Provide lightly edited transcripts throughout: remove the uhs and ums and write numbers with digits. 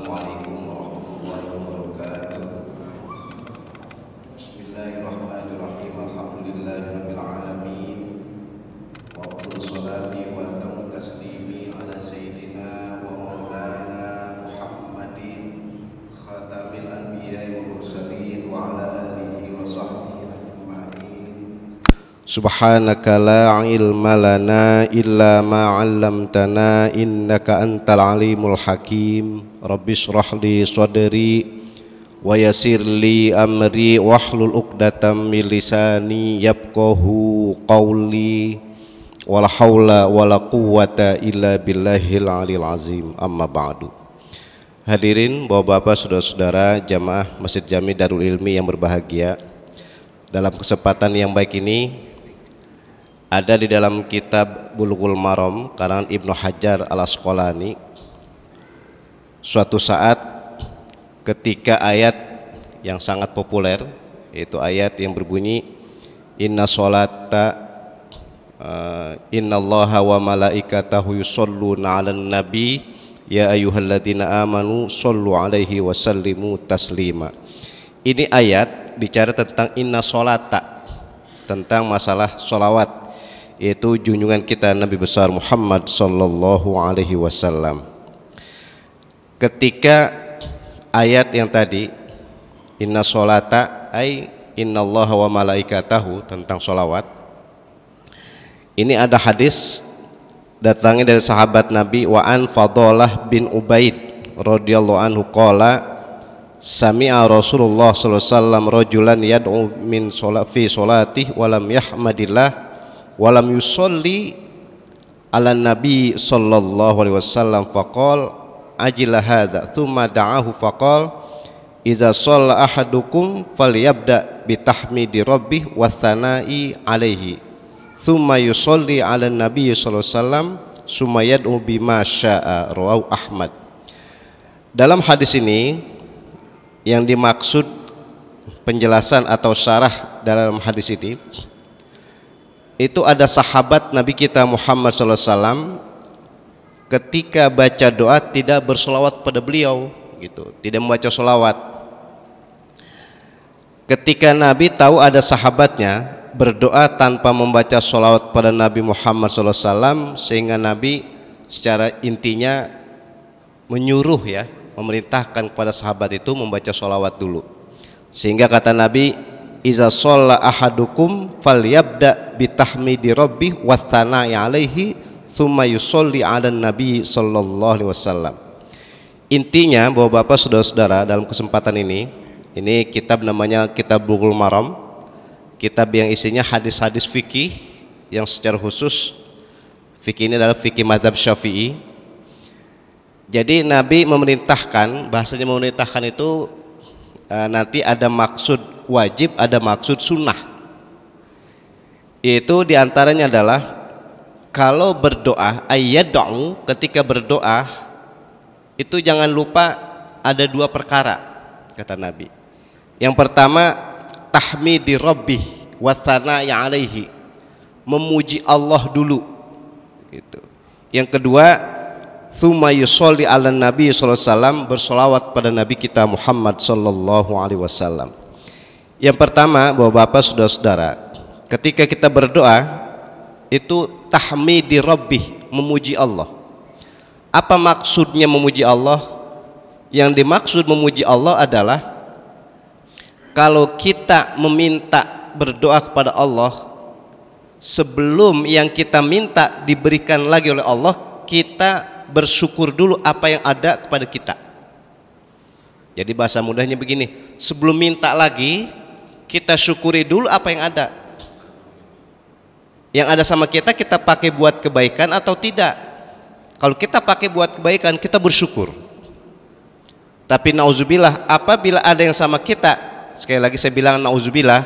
Assalamualaikum warahmatullahi wabarakatuh. Bismillahirrahmanirrahim. Alhamdulillahirabbil alamin. Wa sholati wa taslimi ala sayyidina wa maulana Muhammadin khatamil anbiya'i wal mursalin wa ala alihi wa sahbihi ajma'in. Subhanaka la ilma lana illa ma 'allamtana innaka antal alimul hakim. Rabbi shrah li sadri wa yassir li amri wahlul 'uqdatam min lisani yafqahu qawli. Wala haula wala quwwata illa billahil aliyil azim. Amma ba'du. Hadirin bapak-bapak, saudara-saudara jamaah Masjid Jami Darul Ilmi yang berbahagia, dalam kesempatan yang baik ini ada di dalam kitab Bulughul Maram karangan Ibnu Hajar Al-Asqalani, suatu saat ketika ayat yang sangat populer, yaitu ayat yang berbunyi inna sholata innallaha wa malaikatahu yusholluna 'alan nabi ya ayyuhalladzina amanu shollu 'alaihi wa sallimu taslima. Ini ayat bicara tentang inna sholata, tentang masalah sholawat, yaitu junjungan kita Nabi besar Muhammad sallallahu alaihi wasallam. Ketika ayat yang tadi inna sholata ay innallaha wa malaikatahu tentang sholawat, ini ada hadis datangnya dari sahabat Nabi wa an Fadalah bin Ubaid radhiyallahu anhu qala sami'a Rasulullah sallallahu alaihi wasallam rajulan yad'u min fi sholatihi wa lam yahmadillah wa lam yusolli ala nabi sallallahu alaihi wasallam faqal ajila hadza thumma da'ahu faqal iza shalla ahadukum falyabda bitahmidi rabbih wa tsana'i alaihi thumma yusolli ala nabi sallallahu alaihi wasallam summa yad'u bima syaa. Rawahu Ahmad. Dalam hadis ini yang dimaksud penjelasan atau syarah dalam hadis ini, itu ada sahabat Nabi kita Muhammad SAW ketika baca doa tidak bersolawat pada beliau, gitu, tidak membaca solawat. Ketika Nabi tahu ada sahabatnya berdoa tanpa membaca solawat pada Nabi Muhammad SAW, sehingga Nabi secara intinya menyuruh, ya, memerintahkan kepada sahabat itu membaca solawat dulu. Sehingga kata Nabi iza sholla ahadukum falyabda bitahmidi rabbih wa tsana'i alaihi thumma yusolli ala nabi sallallahu alaihi wasallam. Intinya bahwa bapak saudara-saudara, dalam kesempatan ini kitab namanya Kitab Bulughul Maram, kitab yang isinya hadis-hadis fikih yang secara khusus fikih ini adalah fikih mazhab Syafi'i. Jadi Nabi memerintahkan, bahasanya memerintahkan itu nanti ada maksud wajib, ada maksud sunnah. Itu diantaranya adalah kalau berdoa ayyad'u, ketika berdoa itu jangan lupa ada dua perkara, kata Nabi. Yang pertama tahmidi rabbih wa tsana'i alaihi, memuji Allah dulu, gitu. Yang kedua tsumma yusolli ala nabi sallallahu alaihi wasallam, bersolawat pada Nabi kita Muhammad sallallahu alaihi wasallam. Yang pertama, bapak-bapak saudara-saudara, ketika kita berdoa itu tahmidi rabbih, memuji Allah. Apa maksudnya memuji Allah? Yang dimaksud memuji Allah adalah kalau kita meminta berdoa kepada Allah, sebelum yang kita minta diberikan lagi oleh Allah, kita bersyukur dulu apa yang ada kepada kita. Jadi bahasa mudahnya begini, sebelum minta lagi kita syukuri dulu apa yang ada. Yang ada sama kita, kita pakai buat kebaikan atau tidak. Kalau kita pakai buat kebaikan, kita bersyukur. Tapi nauzubillah, apabila ada yang sama kita, sekali lagi saya bilang nauzubillah,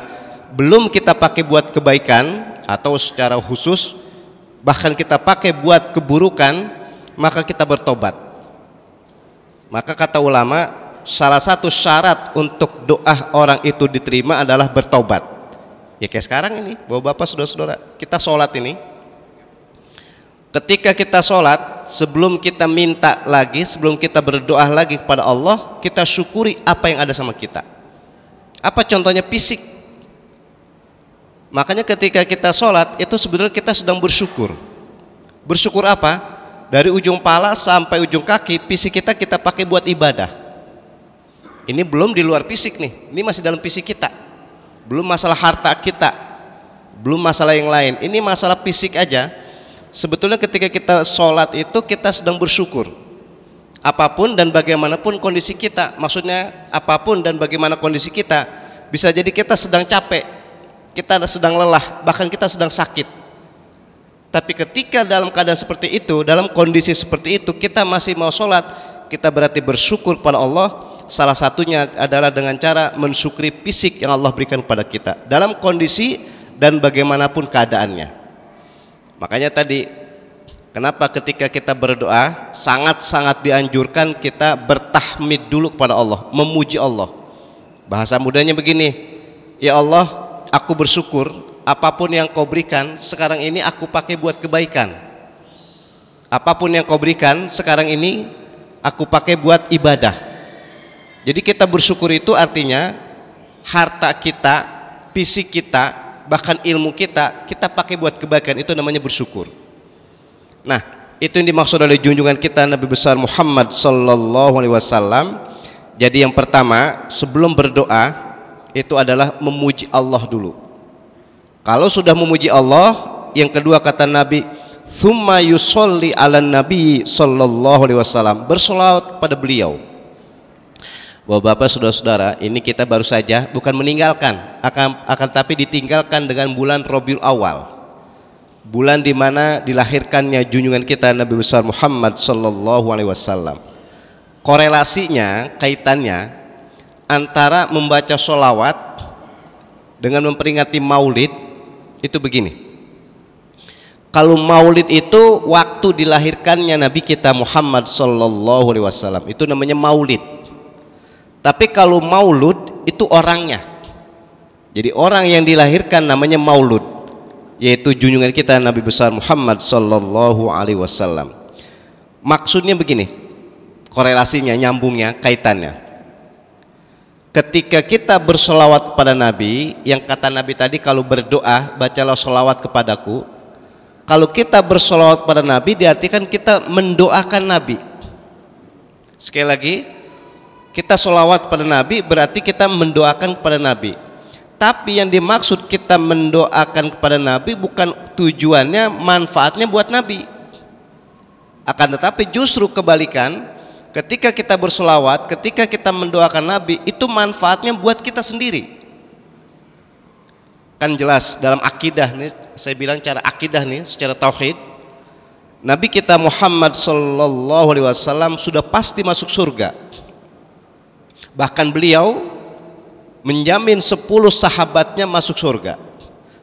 belum kita pakai buat kebaikan atau secara khusus bahkan kita pakai buat keburukan, maka kita bertobat. Maka kata ulama, salah satu syarat untuk doa orang itu diterima adalah bertobat. Ya kayak sekarang ini, bapak-bapak saudara-saudara, kita sholat ini Ketika kita sholat, sebelum kita minta lagi, sebelum kita berdoa lagi kepada Allah, kita syukuri apa yang ada sama kita. Apa contohnya? Fisik. Makanya ketika kita sholat, itu sebenarnya kita sedang bersyukur. Bersyukur apa? Dari ujung pala sampai ujung kaki, fisik kita pakai buat ibadah. Ini belum di luar fisik nih, ini masih dalam fisik kita. Belum masalah harta kita, belum masalah yang lain. Ini masalah fisik aja. Sebetulnya ketika kita sholat itu kita sedang bersyukur. Apapun dan bagaimanapun kondisi kita, maksudnya apapun dan bagaimana kondisi kita, bisa jadi kita sedang capek, kita sedang lelah, bahkan kita sedang sakit. Tapi ketika dalam keadaan seperti itu, dalam kondisi seperti itu, kita masih mau sholat, kita berarti bersyukur pada Allah. Salah satunya adalah dengan cara mensyukuri fisik yang Allah berikan kepada kita dalam kondisi dan bagaimanapun keadaannya. Makanya tadi, kenapa ketika kita berdoa sangat-sangat dianjurkan kita bertahmid dulu kepada Allah, memuji Allah. Bahasa mudahnya begini, ya Allah, aku bersyukur apapun yang kau berikan sekarang ini aku pakai buat kebaikan. Apapun yang kau berikan sekarang ini aku pakai buat ibadah. Jadi kita bersyukur itu artinya harta kita, fisik kita, bahkan ilmu kita pakai buat kebaikan, itu namanya bersyukur. Nah, itu yang dimaksud oleh junjungan kita Nabi besar Muhammad sallallahu alaihi wasallam. Jadi yang pertama sebelum berdoa itu adalah memuji Allah dulu. Kalau sudah memuji Allah, yang kedua kata Nabi, tsumma yusolli ala nabi sallallahu alaihi wasallam, bersolawat pada beliau. Bapak-bapak, saudara-saudara, ini kita baru saja bukan meninggalkan, akan tapi ditinggalkan dengan bulan Rabiul Awal, bulan di mana dilahirkannya junjungan kita Nabi besar Muhammad sallallahu alaihi wasallam. Korelasinya, kaitannya antara membaca sholawat dengan memperingati Maulid itu begini. Kalau Maulid itu waktu dilahirkannya Nabi kita Muhammad sallallahu alaihi wasallam, itu namanya Maulid. Tapi kalau maulud itu orangnya. Jadi orang yang dilahirkan namanya maulud, yaitu junjungan kita Nabi besar Muhammad sallallahu alaihi wasallam. Maksudnya begini, korelasinya, nyambungnya, kaitannya. Ketika kita bersolawat kepada Nabi, yang kata Nabi tadi, kalau berdoa bacalah solawat kepadaku. Kalau kita bersolawat kepada Nabi diartikan kita mendoakan Nabi. Sekali lagi, kita sholawat kepada Nabi berarti kita mendoakan kepada Nabi. Tapi yang dimaksud kita mendoakan kepada Nabi bukan tujuannya, manfaatnya buat Nabi. Akan tetapi justru kebalikan, ketika kita bersolawat, ketika kita mendoakan Nabi, itu manfaatnya buat kita sendiri. Kan jelas dalam akidah nih, saya bilang cara akidah nih, secara tauhid, Nabi kita Muhammad sallallahu alaihi wasallam sudah pasti masuk surga. Bahkan beliau menjamin 10 sahabatnya masuk surga.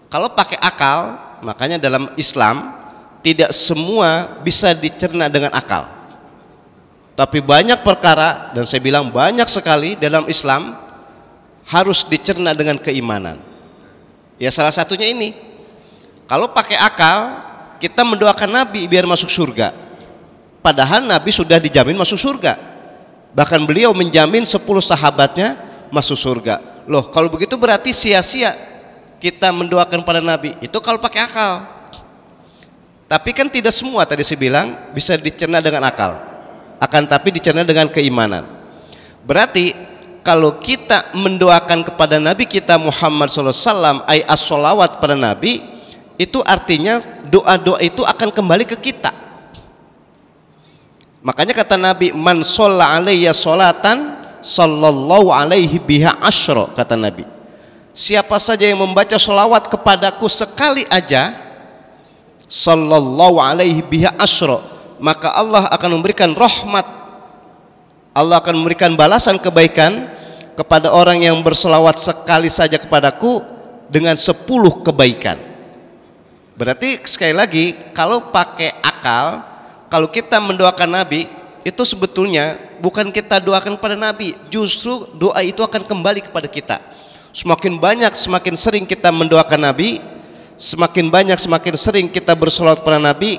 Kalau pakai akal, makanya dalam Islam tidak semua bisa dicerna dengan akal. Tapi banyak perkara, dan saya bilang banyak sekali dalam Islam harus dicerna dengan keimanan. Ya salah satunya ini. Kalau pakai akal, kita mendoakan Nabi biar masuk surga. Padahal Nabi sudah dijamin masuk surga. Bahkan beliau menjamin 10 sahabatnya masuk surga. Loh, kalau begitu berarti sia-sia kita mendoakan pada Nabi. Itu kalau pakai akal. Tapi kan tidak semua tadi saya bilang bisa dicerna dengan akal. Akan tapi dicerna dengan keimanan. Berarti kalau kita mendoakan kepada Nabi kita Muhammad SAW, ay as-sholawat pada Nabi, itu artinya doa-doa itu akan kembali ke kita. Makanya kata Nabi, man sholla alayya sholatan sallallahu alaihi biha asyra, kata Nabi. Siapa saja yang membaca sholawat kepadaku sekali aja, sallallahu alaihi biha asyra, maka Allah akan memberikan rahmat, Allah akan memberikan balasan kebaikan kepada orang yang bersolawat sekali saja kepadaku dengan 10 kebaikan. Berarti sekali lagi, kalau pakai akal, kalau kita mendoakan Nabi, itu sebetulnya bukan kita doakan kepada Nabi, justru doa itu akan kembali kepada kita. Semakin banyak, semakin sering kita mendoakan Nabi, semakin banyak, semakin sering kita bersolawat kepada Nabi,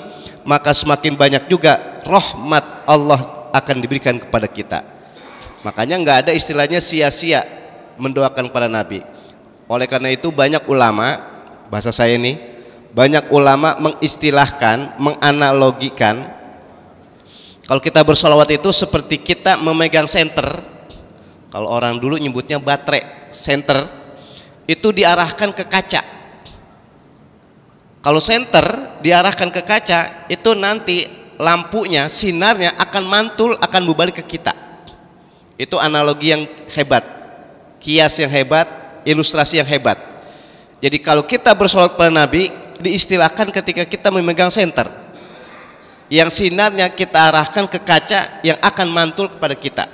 maka semakin banyak juga rahmat Allah akan diberikan kepada kita. Makanya nggak ada istilahnya sia-sia mendoakan kepada Nabi. Oleh karena itu banyak ulama, bahasa saya ini, banyak ulama mengistilahkan, menganalogikan kalau kita bersolawat itu seperti kita memegang senter. Kalau orang dulu nyebutnya baterai, senter itu diarahkan ke kaca. Kalau senter diarahkan ke kaca, itu nanti lampunya, sinarnya akan mantul, akan berbalik ke kita. Itu analogi yang hebat, kias yang hebat, ilustrasi yang hebat. Jadi kalau kita bersolawat pada Nabi, diistilahkan ketika kita memegang senter yang sinarnya kita arahkan ke kaca yang akan mantul kepada kita.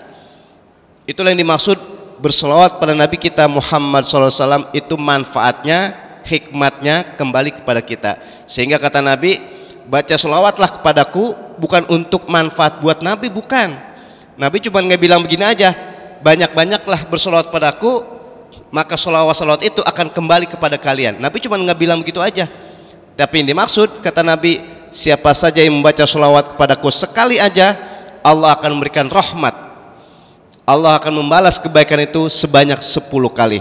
Itulah yang dimaksud bersolawat pada Nabi kita Muhammad SAW. Itu manfaatnya, hikmatnya kembali kepada kita. Sehingga kata Nabi, baca solawatlah kepadaku bukan untuk manfaat buat Nabi, bukan. Nabi cuma nggak bilang begini aja, banyak-banyaklah bersolawat padaku, maka solawat-solawat itu akan kembali kepada kalian. Nabi cuma nggak bilang begitu aja. Tapi yang dimaksud, kata Nabi, siapa saja yang membaca sholawat kepadaku sekali aja, Allah akan memberikan rahmat. Allah akan membalas kebaikan itu sebanyak 10 kali.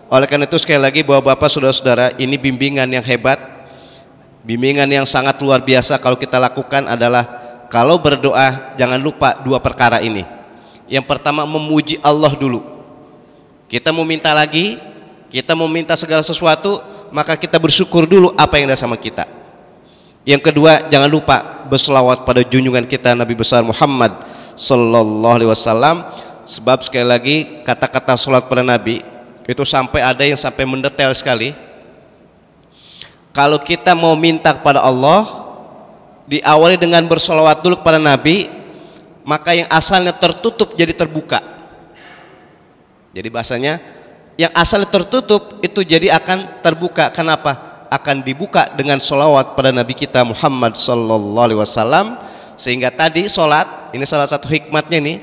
Oleh karena itu sekali lagi bapak-bapak, saudara-saudara, ini bimbingan yang hebat, bimbingan yang sangat luar biasa. Kalau kita lakukan adalah, kalau berdoa jangan lupa 2 perkara ini. Yang pertama, memuji Allah dulu. Kita mau minta lagi, kita mau minta segala sesuatu, maka kita bersyukur dulu apa yang ada sama kita. Yang kedua, jangan lupa berselawat pada junjungan kita Nabi besar Muhammad sallallahu alaihi wasallam. Sebab sekali lagi kata-kata salat pada Nabi itu sampai ada yang sampai mendetail sekali. Kalau kita mau minta kepada Allah, diawali dengan berselawat dulu kepada Nabi, maka yang asalnya tertutup jadi terbuka. Jadi bahasanya yang asalnya tertutup itu jadi akan terbuka. Kenapa? Akan dibuka dengan sholawat pada Nabi kita Muhammad sallallahu alaihi wasallam. Sehingga tadi sholat, ini salah satu hikmatnya nih,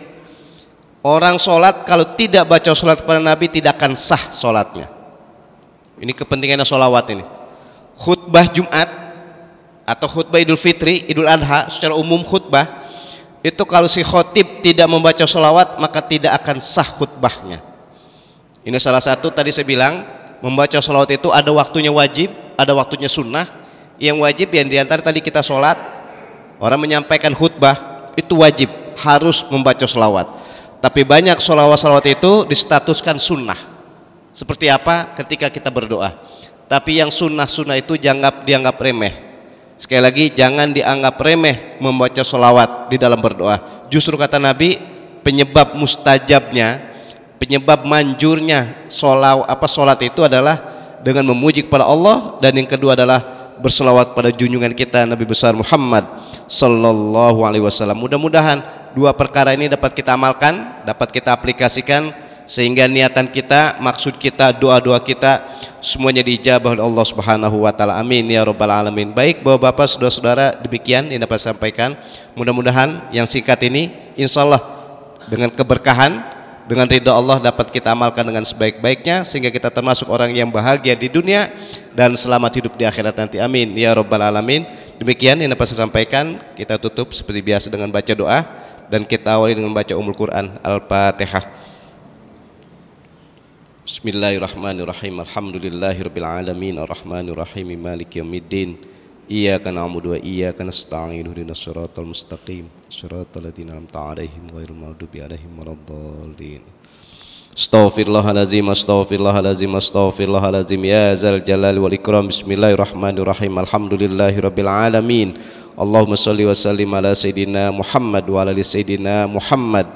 orang sholat kalau tidak baca sholat kepada Nabi tidak akan sah sholatnya. Ini kepentingannya sholawat ini. Khutbah Jumat atau khutbah Idul Fitri, Idul Adha, secara umum khutbah itu kalau si khotib tidak membaca sholawat maka tidak akan sah khutbahnya. Ini salah satu tadi saya bilang, membaca sholawat itu ada waktunya wajib, ada waktunya sunnah. Yang wajib yang diantara tadi kita sholat, orang menyampaikan khutbah itu wajib, harus membaca sholawat. Tapi banyak sholawat-sholawat itu distatuskan sunnah. Seperti apa? Ketika kita berdoa. Tapi yang sunnah-sunnah itu jangan dianggap remeh. Sekali lagi, jangan dianggap remeh membaca sholawat di dalam berdoa. Justru kata Nabi, penyebab mustajabnya, penyebab manjurnya sholat itu adalah dengan memuji kepada Allah, dan yang kedua adalah berselawat pada junjungan kita Nabi besar Muhammad sallallahu alaihi wasallam. Mudah-mudahan 2 perkara ini dapat kita amalkan, dapat kita aplikasikan, sehingga niatan kita, maksud kita, doa-doa kita semuanya diijabah oleh Allah Subhanahu wa taala. Amin ya rabbal alamin. Baik Bapak-bapak, saudara-saudara, demikian yang dapat saya sampaikan. Mudah-mudahan yang singkat ini insyaallah dengan keberkahan, dengan ridha Allah dapat kita amalkan dengan sebaik-baiknya, sehingga kita termasuk orang yang bahagia di dunia dan selamat hidup di akhirat nanti. Amin ya rabbal alamin. Demikian yang dapat saya sampaikan. Kita tutup seperti biasa dengan baca doa, dan kita awali dengan baca Ummul Quran Al-Fatihah. Bismillahirrahmanirrahim. Alhamdulillahirabbil alamin arrahmanir rahim maliki yaumiddin. Iyyaka na'budu wa iyyaka nasta'in ihdinas siratal mustaqim siratal ladzina an'amta 'alaihim ghairil maghdubi 'alaihim waladdallin. Astaghfirullahalazim astaghfirullahalazim astaghfirullahalazim ya zal jalali wal ikram. Bismillahirrahmanirrahim. Alhamdulillahirabbil alamin. Allahumma shalli wa sallim ala sayidina Muhammad wa ala ali sayidina Muhammad.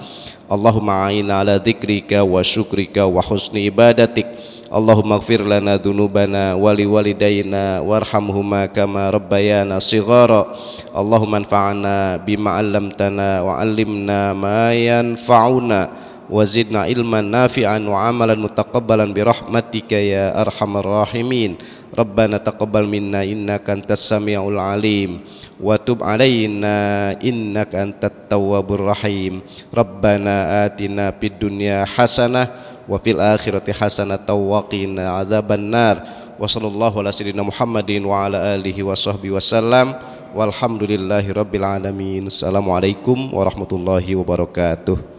Allahumma a'inna ala dzikrika wa syukrika wa husni ibadatik. Allahumma ighfir lana dzunubana wa liwalidayna warhamhuma kama rabbayana shighara. Allahumma anfa'na bima 'allamtana wa 'allimna ma yanfa'una wa zidna ilman nafi'an wa 'amalan mutaqabbalan bi rahmatika ya arhamar rahimin. Rabbana taqabbal minna innaka antas samiul alim wa tub alaina innaka antat tawwabur rahim. Rabbana atina fid dunya hasanah wa fil akhirati hasanah wa qina adzabannar. Wa sallallahu ala sayyidina Muhammadin wa ala alihi wa sahbihi wasallam. walhamdulillahirabbil alamin. Assalamualaikum warahmatullahi wabarakatuh.